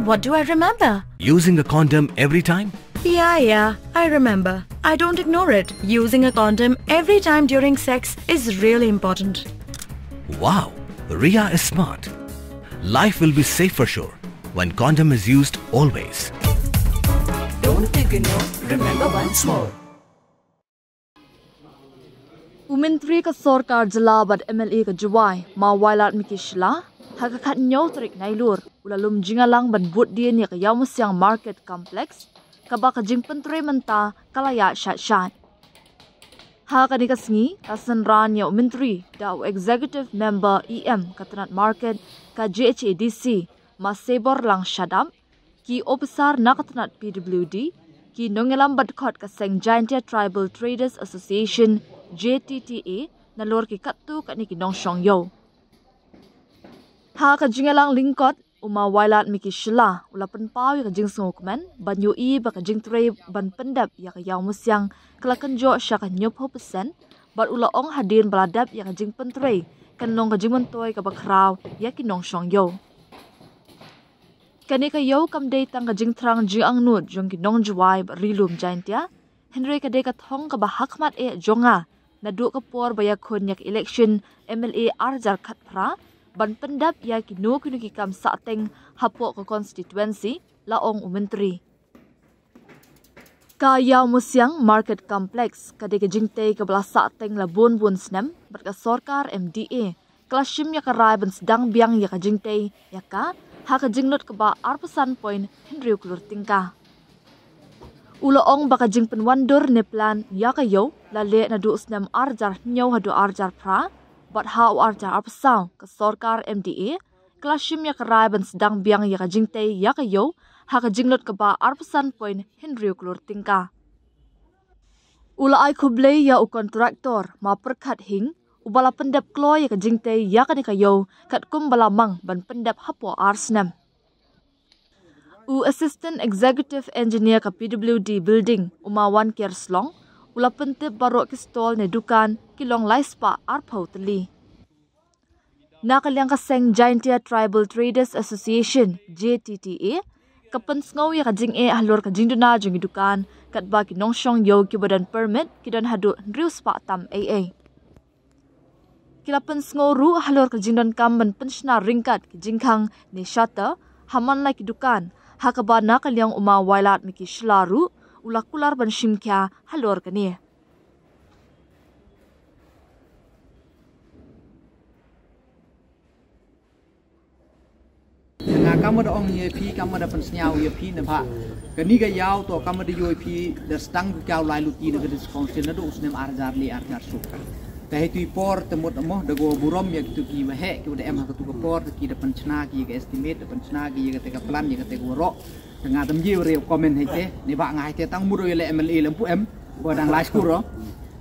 What do I remember? Using a condom every time? Yeah, I remember. I don't ignore it. Using a condom every time during sex is really important. Wow, Ria is smart. Life will be safe for sure when condom is used always. Don't ignore, remember once more. Umintri ka sorkar jalabat MLA ka Juwai, ma wailat mikishla, hakakat nyaw trik nailur, ulalum jingalang ban but dia ni ka yamusyang market complex, kabaka jing pentre menta kalaya shat. Hakani kasngi, kasanran ya umintri, daw executive member EM katanat market ka GHADC, ma sebor lang shadam, ki officer nakatanat PWD, ki nongelam badkot ka Seng Jaintia Tribal Traders Association, JTTA na lor ki kattu kat ni kinong shong yo. Ha ka jingalang lingkot uma wailat miki shila ulapan pawi ka jing sngokmen ban yu I ba ka jing tre ban pendap ya ka yaw musyang kelakan jo sya ka nyop ho% bat ula ong hadin baladap ya ka jing pentre kan long ka jing mentoy ka bakraw ya kinong shong yo. Kani ka yo kam day tang ka jing trang jing ang nut jong kinong juwai ba rilum jaintia Henry ka day ka thong ka ba hakmat jonga na du ka por baya kun yak election MLA arjar khat pra ban pendap ya kinu kinu ki kam sa teng hapo ka constituency laong umintri ka yaw musyang market complex ka de ka jingte ka bala sa teng la bun snem bat ka sorkar MDA klashim ya ka rai ban sedang biang ya ka jingte ya ka ha ka jingnot ka ba arpasan point Henry kulur tingka Uloong baka jing penwandur ne plan ya kayo lale na duus nam arjar nyaw hadu arjar pra bat ha arjar arpasaw ka sorkar MDA klashim ya karay ban sedang biang ya ka jingte ya kayo ha ka jinglot ka ba arpasan point Henry kulur tingka Ula ay kublay ya u kontraktor ma perkat hing ubala pendap kloy ya ka jingte ya ka ni kayo kat kumbalamang ban pendap hapo arsnam U Assistant Executive Engineer ka PWD Building umawan Kerslong ula pentip barok ki stall ne dukan kilong laispa arpau teli. Nakaliang ka Seng Jaintia Tribal Traders Association JTTA kapen sngaw ya kajing halor kajing duna jong dukan kat ba kinong shong yo ki badan permit kidan hadu rius pa tam AA. Kilapen sngaw ru halor kajing don kam ban penshna ringkat kajing kang ne shata haman la ki dukan hakaba nakaliang uma wailat miki shlaru ulakular ban shimkya halor kani nga kamu da ong yepi kamu da pensnyau yepi na ba kani ga yaw to kamu da yepi da stang ka lai luti da dis council na do usnem arjar suka ta hetu por temut amoh da go burom ya gitu ki wahe ki da em ha tu por ki da penchna ki ga estimate da penchna ki ga te ka plan ya ga te go ro tengah tem jiu reu comment hete ni ba ngai te tang mur le MLA lempu em bo dang lai skur ro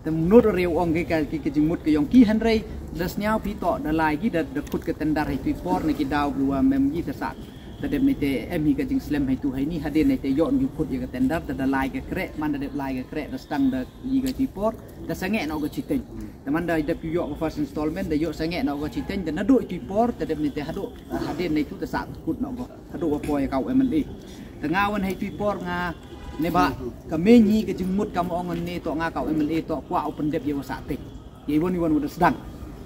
tem nur reu ong ki jimut ke yong ki henry das nyau pi to da lai ki da khut ke tendar hetu por ni ki daw blua mem ji ta sat da dem ni te em hi ka jing slam hetu hai ni haden ni te yon ki khut ya ka tendar da lai ke kre man da lai ke kre da stang da yi ga ti por da sange no ga chiteng teman da ida piyo ko first installment da yo sange no ga chiteng da na do ti por da dem ni te hado haden ni tu ta sat khut no go hado ko poy ka MLA tengah wan hai por nga ne ba kami ni ke jengmut kamu ongon ne to nga ka MLA to kwa open dep ye wasa tik ye won udah sedang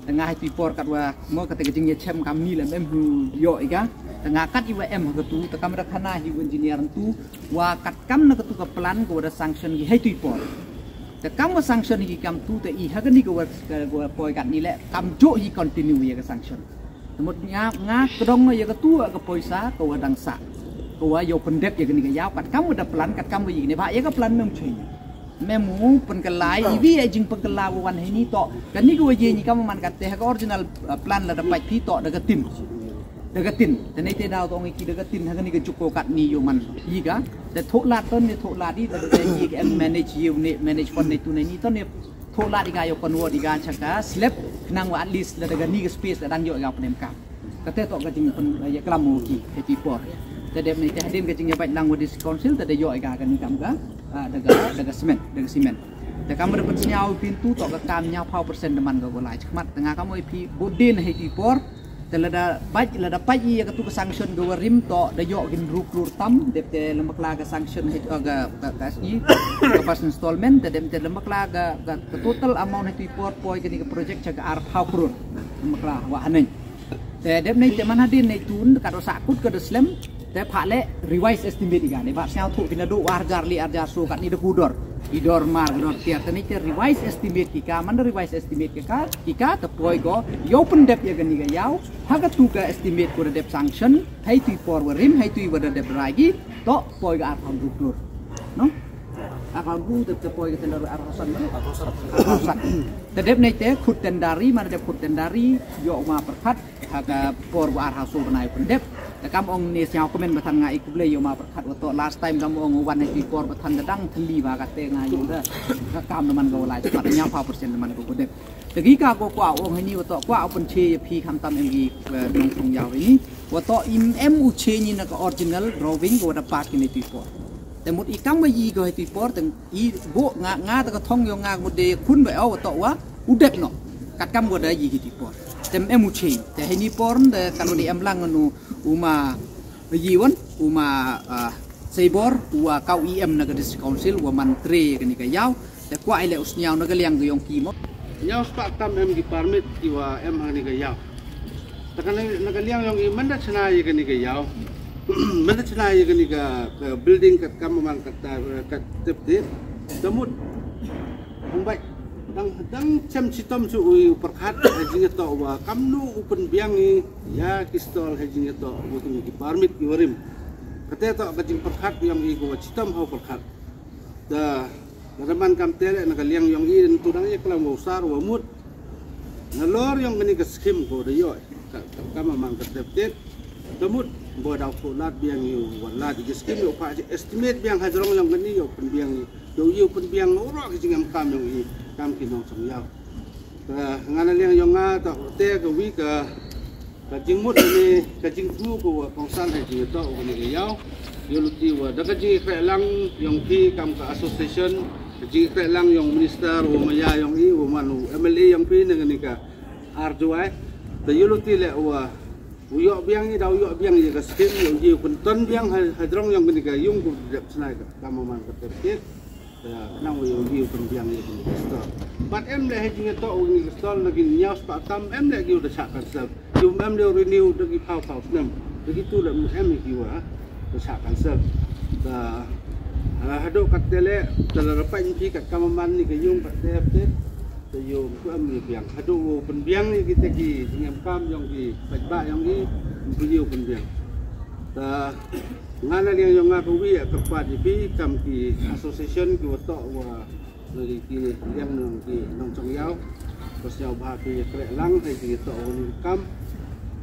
tengah hai por kat wa mo ka te jeng ye chem kami lem hu yo iga tengah kat IWM ke tu te kamera khana hi engineer tu wa kat kam na ke tu ka plan ko da sanction gi hai por te kam wa sanction gi kam tu te I ha ka ni ko wa poy kat ni le kam jo hi continue ye ka sanction temut nga kedong ye ka tu ka poisa ko wa dang sa ko yo pendep ya gini ga yaw kat kamu da plan kat kamu yini ba ya ka plan mem chui memu penkelai ibi ajing penkelai wan ini to kan ni ko ye ni kamu man kat te ka original plan la da pai pi to da tin te nei te daw to ngi ki da tin ha ni ka juko kat ni yo man yi ga te tho la ton ni tho la di da yi ka manage you ni manage fund ni tu ni to ni tho la di ga yo kon wo di ga chaka slap nang wa at least da ni ka space da dang yo ga pnem ka ka te to ka jing pen ya klamu ki he ti por tadi ni hadim ke jingnya baik lang wadis council tadi yo ga kan kam ga daga semen te kamu dapat senyau pintu to ka kam nyau pau persen deman ga golai khmat tengah kamu pi bodin he ti por Telada paj ia ketu ke sanction go rim to da yo gin ruklur tam depte lemak laga sanction het aga KSI ke pas installment da depte lemak laga ke total amount het report poi ke ni ke project jaga ar phau krun lemak la wa hanen te dep nei te man hadin nei tun ka do sakut ke deslem te phale revise estimate iga ne ba syau thu pina do warjar li arjar so kat ni de kudor idor mar dor tiar tani te revise estimate kika man revise estimate kika te poi go yo pen dep ya gani ga yaw haga tu ka estimate ko dep sanction hai tu por rim hai tu wada dep ragi to poi ga ar phang dur no akal bu te poi ga tendar ar rosan te dep nei te khut tendari man dep khut tendari yo ma perkhat haga por wa ar hasu banai pen dep kam ong ni siao komen bathan ngai ku ble yo ma perkhat wato last time kam ong wan hai por bathan dadang thli ba ka te ngai yo da ka kam man go lai pat nya 5% man go dep tegi ka ko kwa ong hai ni wato kwa open che phi kham tam mg nong thong yaw ni wato im u che ni na ka original drawing go da part ni ti por te mut i kam yi go hai ti por teng i bo nga ta ka thong yo nga mu de khun ba o wato wa u dep no kat kam go da yi ti por tem emu che te hai ni por de kalau di em lang nu uma yiwan uma seibor wa kau im na gadis council wa mantri kani ka yaw te kwa ile usnyaw na galiang gayong kimo yaw spak tam em gi permit iwa em hani ka yaw takane na galiang yong i manda chana ye kani ka yaw manda chana ye kani ka building kat kam man kat tepte tamut umbai dang cem sitom su ui perkhat hajing to wa kamnu upen biangi ya kistol hajing to butuh ki permit ki warim kate to hajing perkhat yang i go sitom ho perkhat da raman kam tele na kaliang yang i tudang ye klam usar wa mut na lor yang gani ka skim ko de yo kam mang kateptet damut bo daw ko lat biang yu wala di skim yo pa estimate biang hajrong yang gani yo pen biang yo pen biang ora ki jingam kam yang i kam kinong song yaw ngana liang yong nga ta te ka wi ka jingmut ni ka jingfu ko wa kongsan hai ji to ko ni yaw yo luti wa da ka ji kre lang yong pi kam ka association ji kre lang yong minister wa maya yong i wa manu MLA yong pi ni ka arjuai ta yo luti le wa uyo biang ni daw yo biang ye ka skim yong ji kun ton biang hadrong yong ni ka yung ko dep snai ka kamaman ka terkit nang uyo view pendiang ni store but em le hejing to uni store lagi nyaus pak tam em le gi udah chakan sel jum em le renew dagi pau nem begitu le em gi wa udah chakan sel da hado katele telerapan pi kat kamaman ni ke yung kat te te yung ku em ni biang hado pendiang ni kita gi ngam kam yang gi ba yang gi view pendiang da ngana liang yang ngaku wi kepat di kam ki association ki wato wa dari ki liang nong ki nong chong yaw pas yaw ba ki kre lang hai ki to ni kam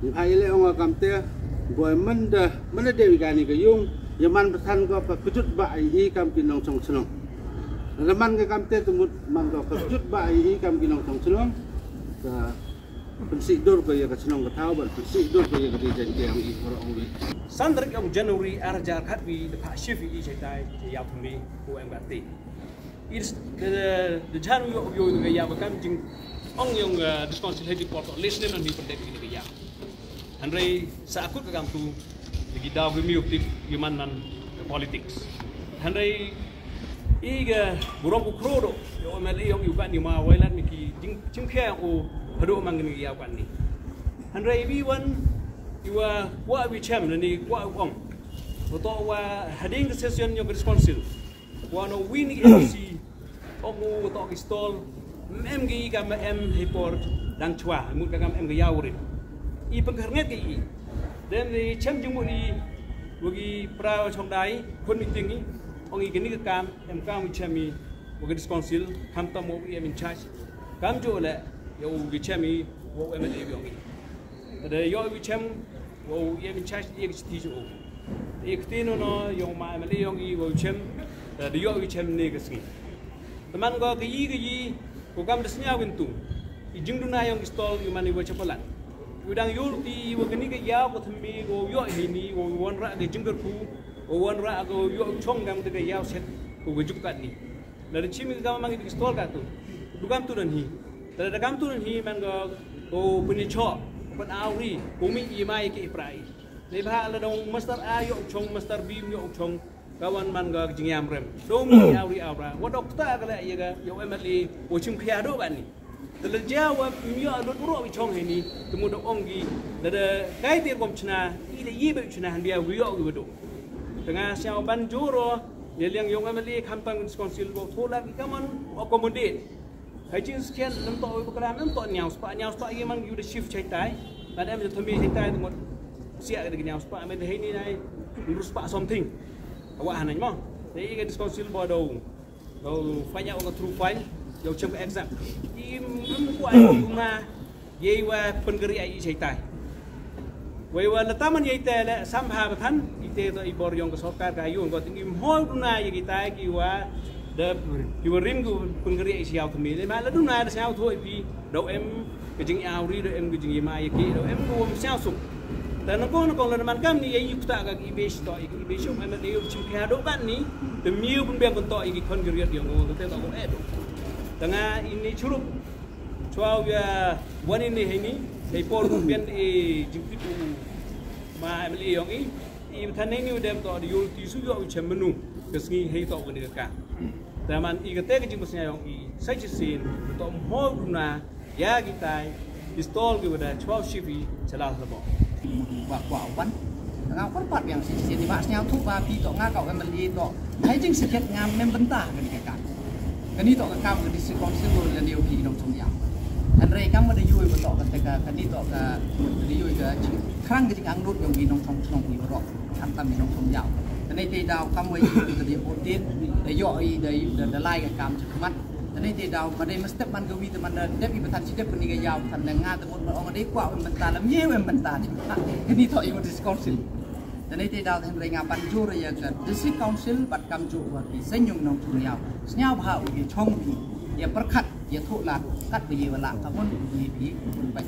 ni hai le ong kam te boy manda de wi gani ka yung yaman pathan ko pa kujut ba ai kam ki nong chong chlong laman ka kam te tumut man ko kujut ba ai kam ki nong chong chlong ka pensidur ko ya ka chlong ka thaw ba pensidur ko ya ka di jan ki ang i ro ong wi Sandrik yang Januari arjar khatwi the pasif I jaitai ya thumi ko em gati is the January of yo the ya bakam jing ong yung responsibility port list nem ni pendek ini ya andre sa akut ka kam tu lagi daw mi up human nan politics andre iga burong ukro yo mali yung yukan ni ma wailan miki jing khe o hado mangni ya kan ni andre wi one iwa wa wi chem ni wa ong to wa hading session yung responsible wa no win MC omu to install mg kam em report dang chwa mu kam em ga yawrin I pengharnget ke I dan ni chem jung ni wagi pra chong dai kon meeting ni ong I kini kam em kam wi chemi wagi responsible kam ta mo em in charge kam jo le yo wi chemi wo em de bi ong I de yo wi chem wo em in charge ek sti jo ek tino no yo ma em le ong I wo chem de yo wi chem ne ga ski teman ko ke yi ko kam desnya wintu I jingdu na yang install yu mani wo chapalan udang yul ti wo kini ke ya ko thmi go yo hini wo won ra ke jingger ku wo won ra go yo chong gam te ke ya set ko gujuk kat ni la de chimi ga mang install ka tu dugam tu nan hi da kam tu nan hi man go o puni cho pen auri bumi imai ke prai le bha la dong master a yo chong master b yo chong kawan man ga jingyam rem do mi auri aura wa dokta ga la ya yo emali wo chim khia do ban ni de jawa mi yo lo ro bi chong he ni de mo do ongi de kai ti kom chna i de yi be chna han bia wi yo do tengah siao ban juro ye liang yong emali kampang council bo thola ki kaman accommodate hai chin scan nam to program nam to nyao spa ye mang you the shift chai tai ban em to mi chai tai mo sia de nyao spa men he ni nai rus spa something awa hanan mo de cái council bo do file out through file yo chum exam im ko ai ma ye wa pengeri ai chai tai wei wa la taman ye te le samha bathan ite to ibor yong ke sarkar ka yun ko tingim hol duna ye kita ki wa de rim gu pengeri ai siao thmi le ma la duna de siao thoi pi do em ke jing au ri do em ke jing ma ye ki do em ko siao sup dan ko la man kam ni ye yukta ka ki be sto i be shom em de chim kha do ban ni de miu pun be kon to i ki pengeri yong ko te to ko e do tengah ini curup chua ya wan ini hini dei por pian e jingtipu ma emli yong i than nei ni dem to di yul ti su yo chem menu kesngi hei to ni ka daman i kate ke jingmus nya yong i sai chi sin to mo na ya gitai pistol ke bada chua shivi chala sabo và quả văn ngao quan pat yang si di ba snyao thu ba pi to nga ka emli to hai jing se ket ngam mem benta ke ka kan ni to ka kam ke di council le dio pi dong chung yaอันเรกัมมาได้ยุ่ยมาต่อกันแต่กันนี่ต่อกันได้ยุ่ยกันครั้งก็จะอังรุดยงมีน้องทองน้องมีรอกทำตามมีน้องทองยาวแต่ในตีดาวคำว่าอยู่กับเดียบโอตินได้ย่อยได้ไล่กับกรรมจะมัดแต่ในตีดาวมาได้มาสเต็ปมันก็วีแต่มันได้มีประธานชิดได้คนนี้ก็ยาวทำงานแต่หมดมันออกมาได้กว่ามันตาแล้วเยี่ยมมันตาที่กันนี่ต่ออยู่ดิสคอนซิลแต่ในตีดาวทำรายงานบรรจุระยะกันดิสคอนซิลบัดกำจุว่าที่เส้นยงน้องทองยาวเส้นยาวพาอุยช่องพีอย่าประคัดอย่าทุลักกัดไปยีเวลาทั้งหมดยีผีคุณไป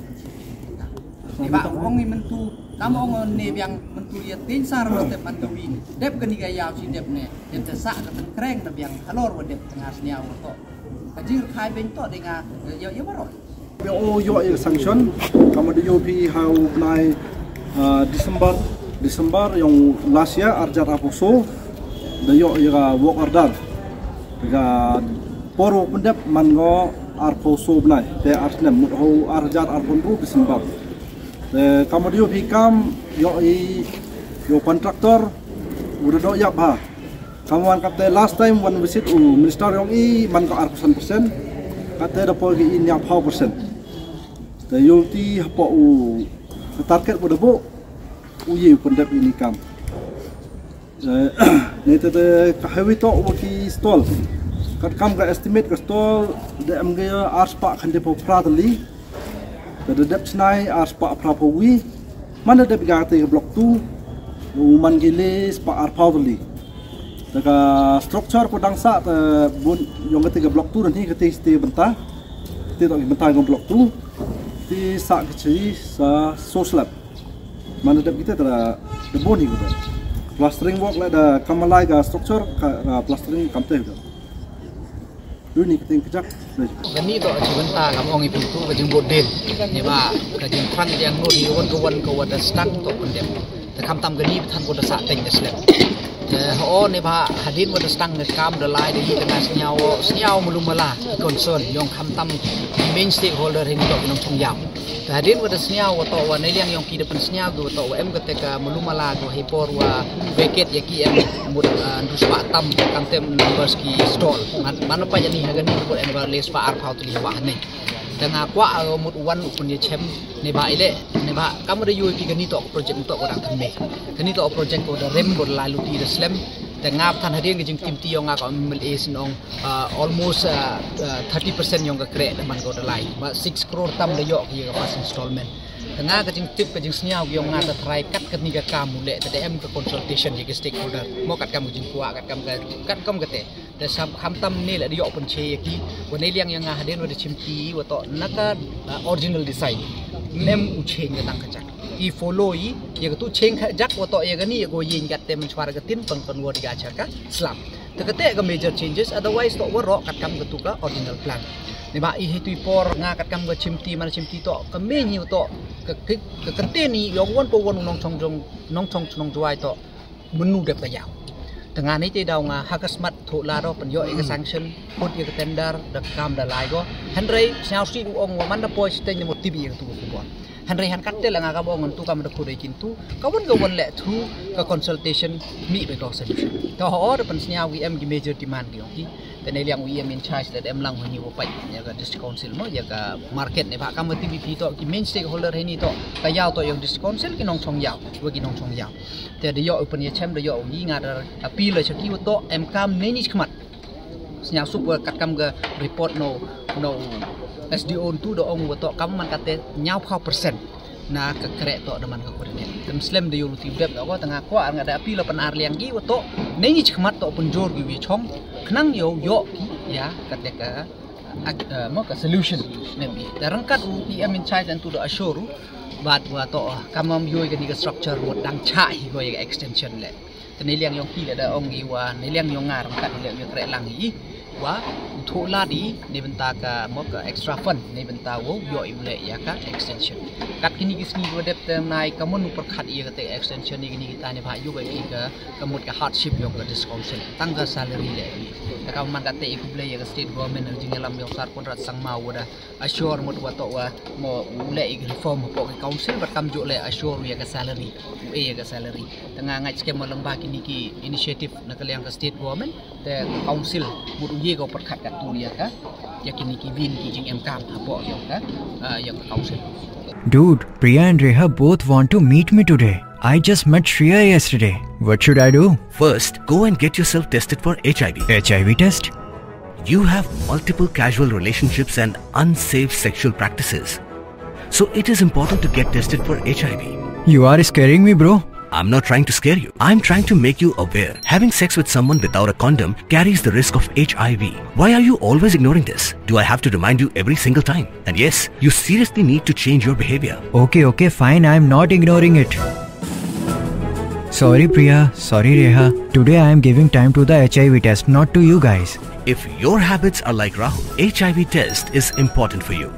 นี่บ้าองนี่มันตูตามองนี่ยังมันตูอย่าทิ้งสารสเต็ปมันตูวิ่งเด็บกันนี่ก็ยาวชิ้นเด็บเนี่ยยังจะสะกับมันแกล้งแต่ยังฮัลโหลว่าเด็บทางอาเซียนว่าต่อแต่จริงใครเป็นต่อได้งานเยอะมากเลย โอยอsanction kami di yopi how nai December yang last year arjar aposo the yo ira work order ga poro pendep mango arposo bnai te arnem mudho arjar arponru December te kami di yopi kam yo kontraktor udah do ya ba kamuan kate last time when visit minister yang man ko arposan persen kate da po gi in yang pau persen te yo ti po target bodo bo uye pendep ini kam ne te kahewi to ki stall kat kam ga estimate ka stall de mg arspa khande po pratali de dep snai arspa prapowi mana de ga te block 2 man gile spa arpawli daga structure ko dangsa te bun yong ke 3 block 2 dan hi ke te bentah te to bentah ngom block 2 ti sa kecil sa soslab mana de kita tera de boni ko plastering work la da kamalai ga structure plastering kamte ko ini keting kejak gani to jibenta ngam ong ipu tu kajing bodel ni ba kajing khan yang no di wan ko wada stang to kondem te kam tam gani than ko da sa teng slep te ho ni ba hadin wada stang ne kam da lai de tengah senyau mulumala concern yong kam tam main stakeholder ini to nong chung yam te hadin wada senyau to wa ne liang yong ki depan senyau go to em ke ka mulumala go hipor wa veket yaki em mud dus pa tam kam tem numbers ki stall mana pa yani gani ko em ga les pa ar phau tu li wa ne tengah kwa mud wan pun ye chem ne ba ile ne ba kam da yu pi gani to project to ko dang thame gani to project ko da rem ko la lu ti da slam tengah than hadin ke jing tim ti yong ga mil is nong almost 30% yong ga kre man ko da lai ba 6 crore tam da yo ki ga pas installment tengah ke jing tip ke jing senyau yong nga ta try kat ke ni ga kam mule ta em ke consultation ye ke stakeholder mo kat kam jing kwa kat kam ke te da sam kham tam ni la di yo pun che ki wa nei liang yang nga hadin wa de chimpi wa to naka original design nem u cheng ga tang kajak I follow ye ke tu cheng jak wa to ye ga ni go yin gat te man chwar ga tin pang kon wo di ga cha ka slam te ke te ga major changes otherwise to wa ro kat kam ke tu ka original plan ni ba I he tu por nga kat kam ga chimti man chimti to ka me ni to ke kenteni yang wan po wan nong chong juai to menu dep ka yaw dengan ni te daw nga hakasmat thu la ro pen yo e sanction put ye tender da kam da lai go henry sнял si ong man da poi ste nyamo tv tu ko henry han kat te la nga ka ong tu kam da khu de kin tu ka wan le thu ka consultation mi be to solution to ho da pen sнял wi em ki major demand kiแต่ในเรื่องวิมin charge แต่เอ็มลังหัวนิวไปเนี่ยก็ district council มั้งอย่างกับ market เนี่ยพะกำมือ TVP ต่อที่ main stakeholder ให้นี่ต่อแต่ยาวต่ออย่าง district council กินน้องชงยาวว่ากินน้องชงยาวแต่เดี๋ยว open เนี่ยแชมป์เดี๋ยวยี่งานปีเลยชักที่ว่าต่อเอ็มกำเนี่ยนี่ขมัดสัญญาสุบว่ากัดกำกับ report no SDO ตู้ดองว่าต่อกำมันกัดเตะยาวเข้า%nah kekerek tok deman kekurnya dan slam de yulu tibdep ko tengah ko ang ada api lapan ar liang gi tok nei chkhmat tok penjor gi wi chom khnang yo ya kateka mo ka solution nembi darangkat u em in charge and to the assure bat wa tok kamam yoi ga ni ga structure mod dang cha hi go ya extension le tene liang yong ki da ong gi wa nei liang yong ngar kat le yo krek lang hi wa thu la di ni benta ka mo ka extra fund ni benta wo yo imle ya ka extension kat kini kisni go dep tem nai kamun upar khat ye ka extension ni ni kita ni bha yu ga ki ka kamut ka hardship yo ka discount tang ka salary le ta ka man ka te iku ya ka state government jing lam yo sar kon rat sang mau da assure mo wa to wa mo le ik reform po ka council bat kam jo le assure ya ka salary ya ka salary tanga ngai skema lang ba kini ki initiative na ka liang ka state government te council mu ye go par khat ka tu ya ka yakini ki win ki jing em kam po yo ka yang council. Dude, Priya and Reha both want to meet me today. I just met Shreya yesterday. What should I do? First, go and get yourself tested for HIV. HIV test? You have multiple casual relationships and unsafe sexual practices. So it is important to get tested for HIV. You are scaring me, bro. I'm not trying to scare you. I'm trying to make you aware. Having sex with someone without a condom carries the risk of HIV. Why are you always ignoring this? Do I have to remind you every single time? And yes, you seriously need to change your behavior. Okay, fine. I'm not ignoring it. Sorry, Priya. Sorry, Reha. Today I am giving time to the HIV test, not to you guys. If your habits are like Rahul, HIV test is important for you.